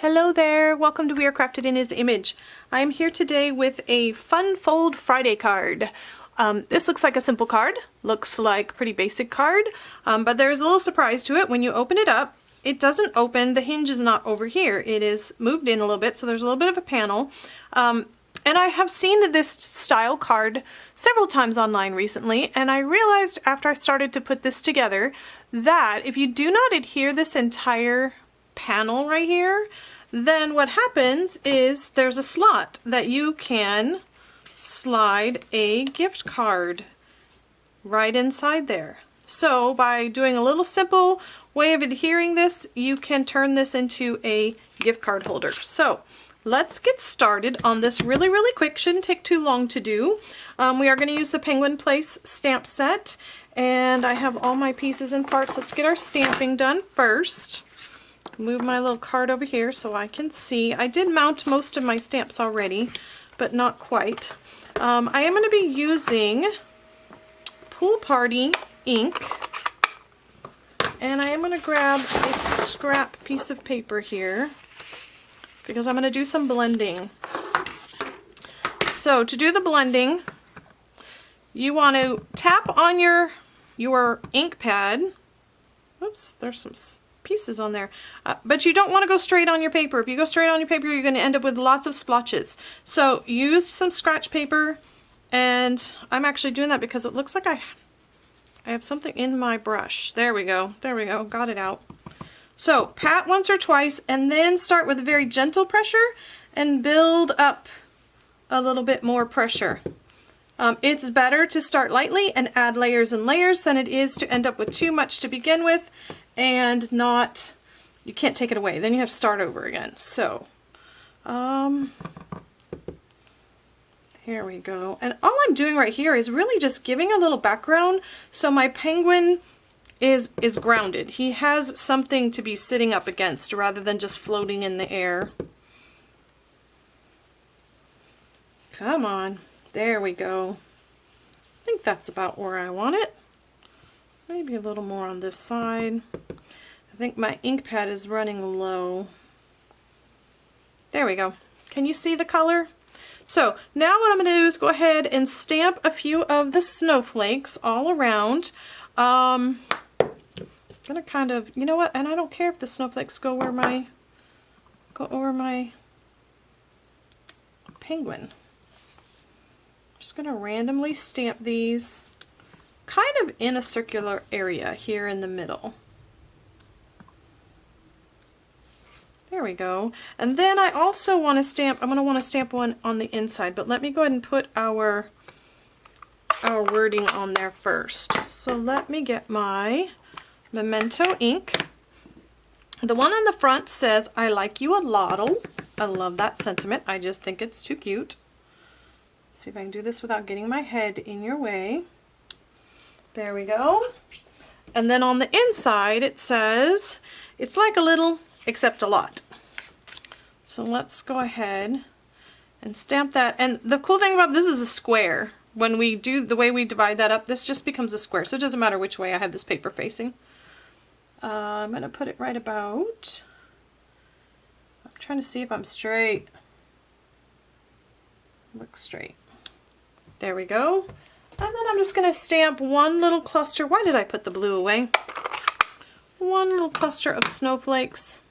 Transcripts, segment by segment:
Hello there, welcome to We Are Crafted in His Image. I'm here today with a Fun Fold Friday card. This looks like a simple card, looks like a pretty basic card, but there's a little surprise to it. When you open it up, it doesn't open, the hinge is not over here. It is moved in a little bit, so there's a little bit of a panel. And I have seen this style card several times online recently, and I realized after I started to put this together that if you do not adhere this entire panel right here, then what happens is there's a slot that you can slide a gift card right inside there. So by doing a little simple way of adhering this, you can turn this into a gift card holder. So let's get started on this really quick. Shouldn't take too long to do. We are going to use the Penguin Place stamp set, and I have all my pieces and parts. Let's get our stamping done first. Move my little card over here so I can see. I did mount most of my stamps already, but not quite. I am going to be using Pool Party ink, and I am going to grab a scrap piece of paper here because I'm going to do some blending. So to do the blending, you want to tap on your ink pad. Oops, there's some pieces on there, but you don't want to go straight on your paper. If you go straight on your paper, you're going to end up with lots of splotches. So use some scratch paper, and I'm actually doing that because it looks like I have something in my brush. There we go, got it out. So pat once or twice, and then start with a very gentle pressure and build up a little bit more pressure. It's better to start lightly and add layers and layers than it is to end up with too much to begin with and you can't take it away. Then you have to start over again. So, here we go. And all I'm doing right here is really just giving a little background so my penguin is grounded. He has something to be sitting up against rather than just floating in the air. Come on. There we go. I think that's about where I want it. Maybe a little more on this side. I think my ink pad is running low. There we go. Can you see the color? So now what I'm going to do is go ahead and stamp a few of the snowflakes all around. I'm going to kind of, you know what, and I don't care if the snowflakes go over my penguin. Just going to randomly stamp these kind of in a circular area here in the middle. There we go. And then I also want to stamp, I'm going to want to stamp one on the inside, but let me go ahead and put our wording on there first. So let me get my Memento ink. The one on the front says, "I like you a lot'll." I love that sentiment. I just think it's too cute. See if I can do this without getting my head in your way. There we go. And then on the inside it says, "It's like a little, except a lot." So let's go ahead and stamp that. And the cool thing about this is a square. When we do the way we divide that up, this just becomes a square. So it doesn't matter which way I have this paper facing. I'm going to put it right about, I'm trying to see if I'm straight. Look straight. There we go. And then I'm just going to stamp one little cluster. Why did I put the blue away? One little cluster of snowflakes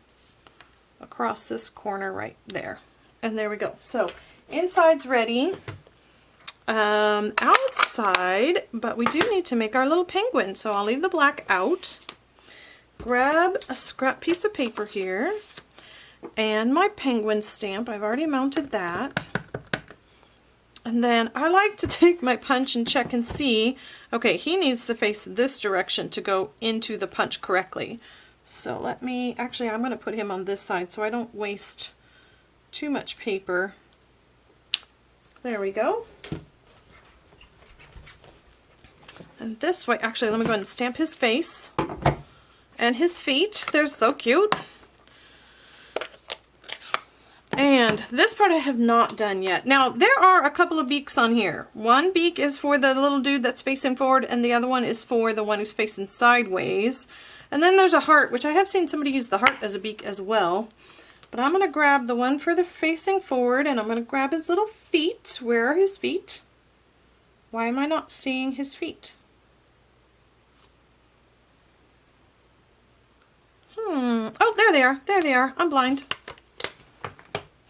across this corner right there. And there we go. So inside's ready. Outside, but we do need to make our little penguin. So I'll leave the black out. Grab a scrap piece of paper here and my penguin stamp. I've already mounted that. And then I like to take my punch and check and see, okay, he needs to face this direction to go into the punch correctly. So let me, actually I'm going to put him on this side so I don't waste too much paper. There we go. And this way, actually let me go ahead and stamp his face and his feet. They're so cute. And this part I have not done yet. Now, there are a couple of beaks on here. One beak is for the little dude that's facing forward, and the other one is for the one who's facing sideways. And then there's a heart, which I have seen somebody use the heart as a beak as well. But I'm going to grab the one for the facing forward, and I'm going to grab his little feet. Where are his feet? Why am I not seeing his feet? Oh, there they are. There they are. I'm blind.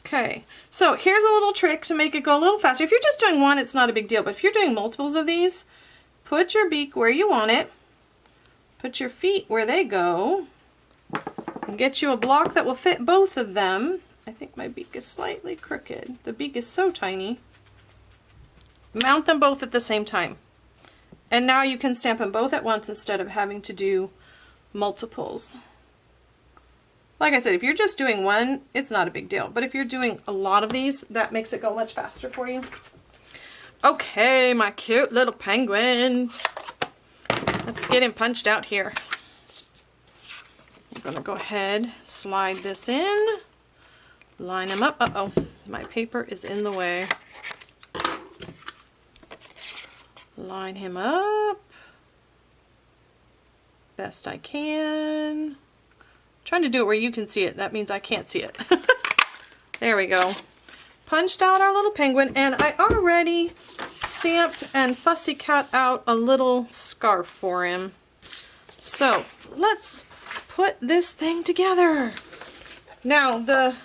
Okay, so here's a little trick to make it go a little faster. If you're just doing one, it's not a big deal. But if you're doing multiples of these, put your beak where you want it. Put your feet where they go. And get you a block that will fit both of them. I think my beak is slightly crooked. The beak is so tiny. Mount them both at the same time. And now you can stamp them both at once instead of having to do multiples. Like I said, if you're just doing one, it's not a big deal. But if you're doing a lot of these, that makes it go much faster for you. Okay, my cute little penguin. Let's get him punched out here. I'm going to go ahead, slide this in, line him up. Uh-oh, my paper is in the way. Line him up best I can. Trying to do it where you can see it. That means I can't see it. There we go. Punched out our little penguin, and I already stamped and fussy cut out a little scarf for him. So let's put this thing together. Now the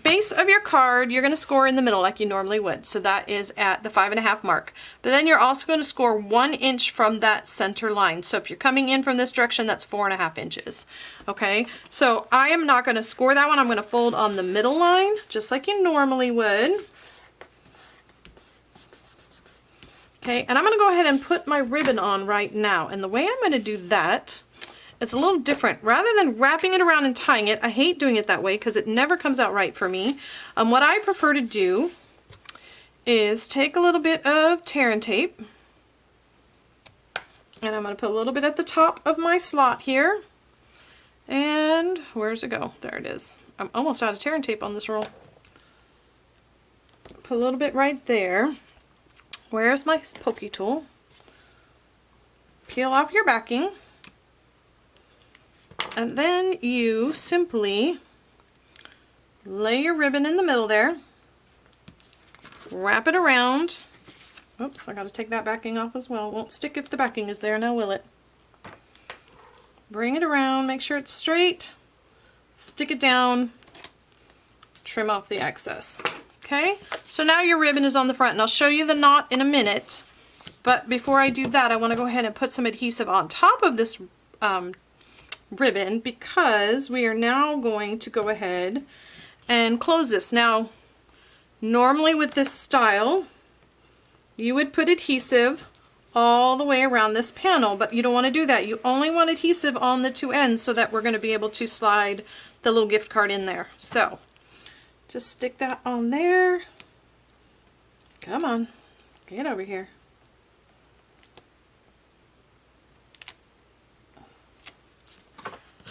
base of your card, you're going to score in the middle like you normally would. So that is at the 5.5 mark. But then you're also going to score 1 inch from that center line. So if you're coming in from this direction, that's 4.5 inches. Okay, so I am not going to score that one. I'm going to fold on the middle line, just like you normally would. Okay, and I'm going to go ahead and put my ribbon on right now. And the way I'm going to do that, it's a little different. Rather than wrapping it around and tying it, I hate doing it that way because it never comes out right for me. What I prefer to do is take a little bit of tear and tape, and I'm going to put a little bit at the top of my slot here. And where's it go? There it is. I'm almost out of tear and tape on this roll. Put a little bit right there. Where's my pokey tool? Peel off your backing. And then you simply lay your ribbon in the middle there, wrap it around. Oops, I got to take that backing off as well. It won't stick if the backing is there, now will it? Bring it around, make sure it's straight, stick it down, trim off the excess. Okay, so now your ribbon is on the front, and I'll show you the knot in a minute. But before I do that, I want to go ahead and put some adhesive on top of this ribbon, because we are now going to go ahead and close this. Now, normally with this style, you would put adhesive all the way around this panel, but you don't want to do that. You only want adhesive on the two ends so that we're going to be able to slide the little gift card in there. So, just stick that on there. Come on, get over here.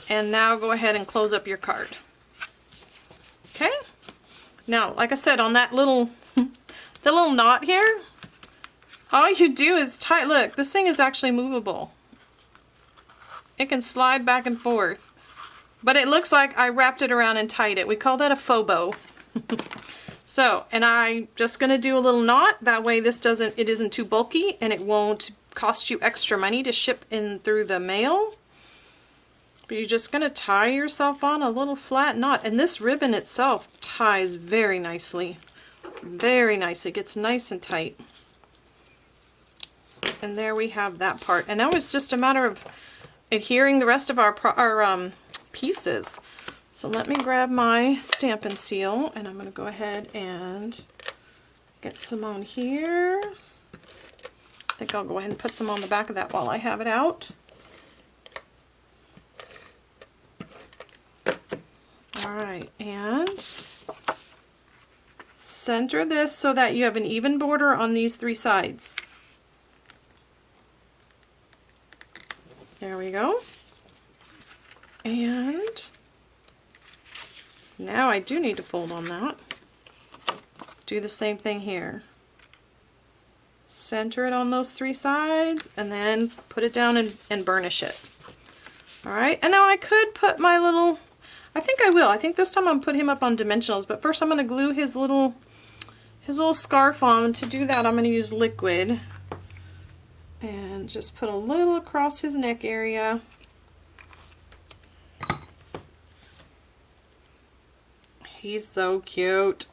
And now go ahead and close up your card. Okay? Now, like I said, on that little, the little knot here, all you do is tie, look, this thing is actually movable. It can slide back and forth. But it looks like I wrapped it around and tied it. We call that a faux bow. So, and I'm just going to do a little knot. That way it isn't too bulky, and it won't cost you extra money to ship in through the mail. But you're just going to tie yourself on a little flat knot. And this ribbon itself ties very nicely. Very nice. It gets nice and tight. And there we have that part. And now it's just a matter of adhering the rest of our pieces. So let me grab my Stampin' Seal, and I'm going to go ahead and get some on here. I think I'll go ahead and put some on the back of that while I have it out. Alright, and center this so that you have an even border on these three sides. There we go. And now I do need to fold on that. Do the same thing here. Center it on those three sides and then put it down and burnish it. Alright, and now I could put my little, I think I will. I think this time I'm gonna put him up on dimensionals, but first I'm gonna glue his little scarf on. To do that, I'm gonna use liquid and just put a little across his neck area. He's so cute.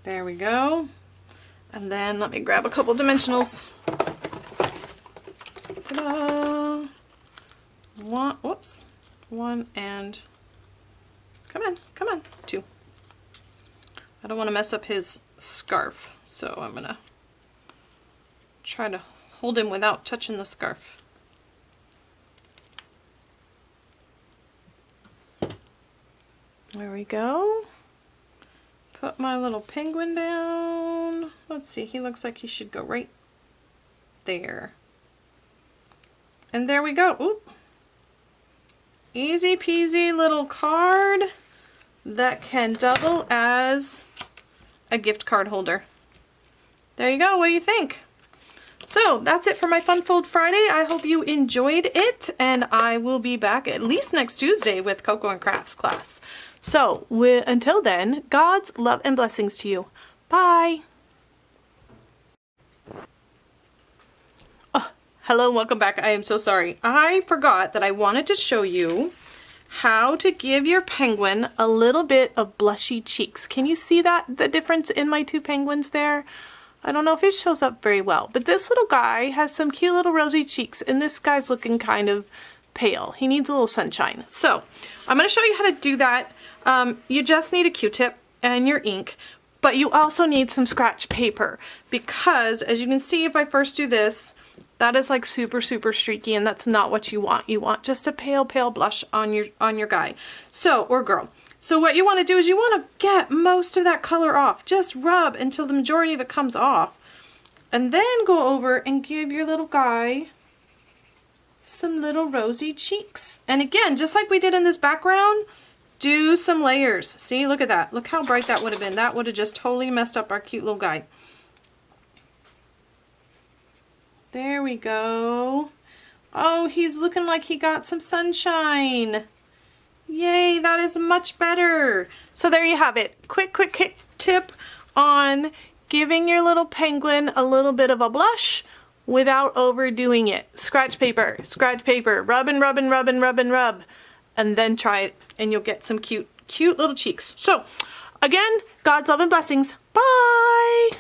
There we go. And then let me grab a couple dimensionals. Ta-da! One and come on, 2. I don't want to mess up his scarf, so I'm gonna try to hold him without touching the scarf. There we go. Put my little penguin down. Let's see, he looks like he should go right there. And there we go. Oop. Easy peasy little card that can double as a gift card holder. There you go. What do you think? So that's it for my Fun Fold Friday. I hope you enjoyed it, and I will be back at least next Tuesday with Coco and Crafts class. So until then, God's love and blessings to you. Bye. Oh, hello and welcome back. I am so sorry. I forgot that I wanted to show you how to give your penguin a little bit of blushy cheeks. Can you see the difference in my 2 penguins there? I don't know if it shows up very well, but this little guy has some cute little rosy cheeks, and this guy's looking kind of pale. He needs a little sunshine. So I'm going to show you how to do that. You just need a Q-tip and your ink, but you also need some scratch paper, because as you can see, if I first do this, that is like super streaky, and that's not what you want. You want just a pale blush on your guy, or girl. So what you want to do is you want to get most of that color off. Just rub until the majority of it comes off, and then go over and give your little guy some little rosy cheeks. And again, just like we did in this background, do some layers. See, look at that. Look how bright that would have been. That would have just totally messed up our cute little guy. There we go. Oh, he's looking like he got some sunshine. Yay, that is much better. So there you have it. Quick tip on giving your little penguin a little bit of a blush without overdoing it. Scratch paper, rub and rub and rub and rub and rub, and then try it, and you'll get some cute little cheeks. So again, God's love and blessings. Bye.